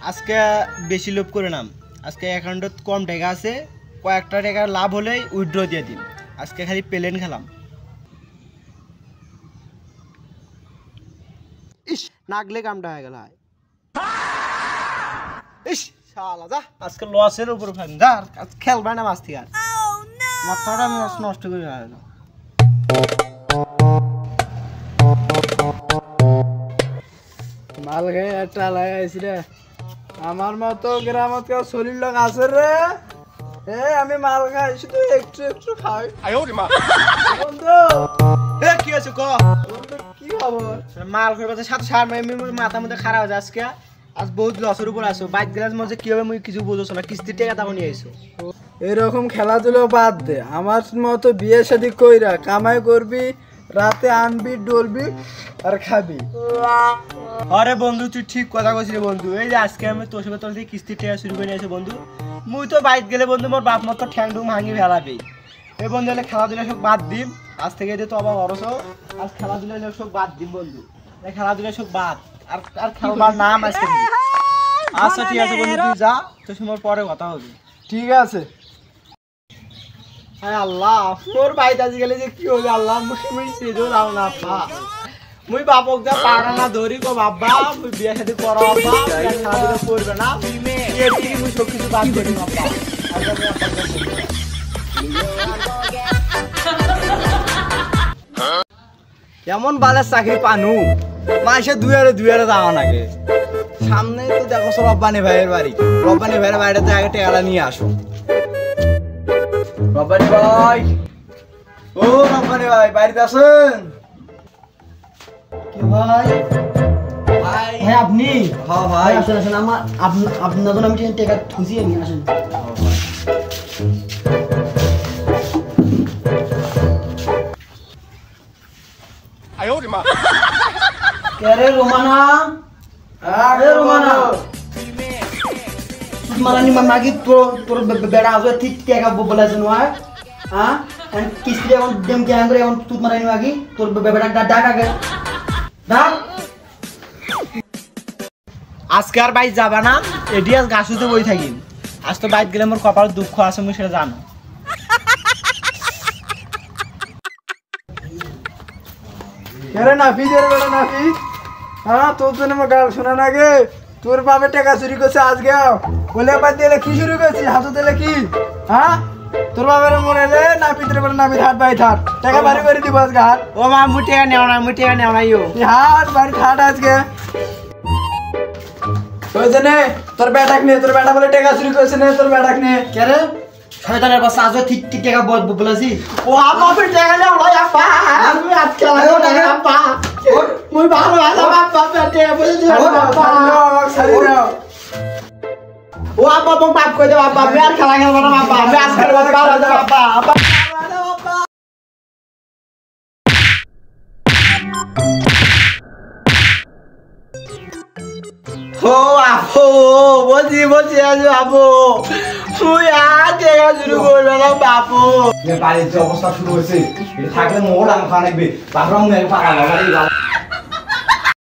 আজকে বেশি লোভ করে নাম, আজকে অ্যাকাউন্টত কম টাকা আছে, কয়েকটা টাকা লাভ হলেই উইথড্র দিয়ে দিন। আজকে খালি প্লেন খেলাম। ইস নাগলে কামটা হয়ে গেল। ইস শালা যা, আজকে লসের উপর ফেন যা, খেলবা না মাছ থেকে। আর মাথাটা নষ্ট করে গেল। মাল খেয়ে একটা লাগাইছি রে, আমার মতো গ্রামত কেউ শরীর লোক আছে রে। আমি মাল খাই শুধু একটু একটু খাই। বন্ধু কি আছে ক? কি খবর? মাল খাইবা সাথে সার মাথা মধ্যে খারাপ হয়ে যায়। আজকে আজ বহুত লসের উপর আছো। বাইক গ্লাস মধ্যে কি হবে মুই কিছু বুঝছো না। কিস্তির টাকা তাও নিয়ে আইছো। এরকম খেলাধুলো বাদ দে, আমার মতো বিয়ে শাদী কইরা কামাই করবি, রাতে আনবি ডলবি আর খাবি। আরে বন্ধু তুই ঠিক কথা কইছিস বন্ধু। এই যে আজকে আমি তোর সাথে তোর দিয়ে কিস্তির টাকা শুরু করে নিয়েছি বন্ধু। মুই তো বাইক গেলে বন্ধু মোর বাপ মত ঠ্যাং ডুম ভাঙি ফেলাবি। এই বন্ধু এলে খেলাধুলা সব বাদ দিম। আজ থেকে যে তো আবার অরস আজ খেলাধুলা সব বাদ দিম বন্ধু। এই খেলাধুলা সব বাদ আর আর খেলবার নাম আজকে। আচ্ছা ঠিক আছে বন্ধু তুই যা, তোর সময় পরে কথা হবে। ঠিক আছে। হ্যাঁ আল্লাহ তোর বাইক আজ গেলে যে কি হবে আল্লাহ, মুই সেজো যাও না পা। মুই বাপক যা পারা না ধরি গো বাবা, মুই বিয়ে শাদী করো বাবা, খেলাধুলা করবে না। এর থেকে মুই সব কিছু বাদ দিই বাবা। এমন বালের চাকরি পানু, মাসে দুয়ারে যাওয়া নাগে। সামনে তো দেখো রব্বানি ভাইয়ের বাড়ি, রব্বানি ভাইয়ের বাড়িতে আগে টেকালা নিয়ে আসো। রব্বানি ভাই, ও রব্বানি ভাই বাড়িতে আছেন? ভাই ভাই আপনি? হ্যাঁ ভাই আসেন আসেন, আমার আপনার জন্য আমি টাকা খুঁজিয়ে নিয়ে আসেন। কে রোমানা? আরে রোমানা মালানি মাগি তোর বেড়া আসবে ঠিক টাকা বলেছেন হয়। হ্যাঁ কিস্তি এখন দেম কে আঙ্গুরে এখন তুত মারানি মাগি তোর বেড়া ডাক আগে ডাক। আজকে আর বাইক যাবা না, এটি আজ গাছুতে বই থাকি। আজ তো বাইক গেলে মোর কপাল দুঃখ আছে, মুই সেটা জানো। কেরে নাফি রে বেটা নাফি, হ্যাঁ তোর জন্য আমার গাল শোনা না গে। তোর বাপের টাকা চুরি করছে আজকে, বলে বাদ দিলে কি শুরু করছিস? হাতে দিলে কি? হ্যাঁ তোর বাপের মনে এলে নাপিত রে বেটা নাপিত, হাট বাই হাট টাকা বাড়ি করে দিব আজকে। হাট ও মা মুই টাকা নেও না, মুই টাকা নেও না। হাট বাড়ি হাট আজকে। ওই জন্য তোর বেটাক নে, তোর বেটা বলে টাকা চুরি করছে না, তোর বেটাক নে। কেরে শয়তানের বাচ্চা আজও ঠিক ঠিক টাকা বলেছি। ও আমার টাকা নেও না আপা, আমি আজকে লাগো টাকা আপা। মুই ভালো আলাম আপা, টাকা বলেছি আপা। ও আপা বং বাপ কই দাও আপা, আমি আর খেলা খেলবো না আপা, আমি আজকে ভালো আলাম আপা আপা। ও আপু বলছি আজ আপু তুই আর টাকা শুরু করবে না বাপু। বাড়ির যে অবস্থা শুরু হয়েছে, থাকলে মোড় আমি খাওয়া লাগবে, বাথরুম পাকা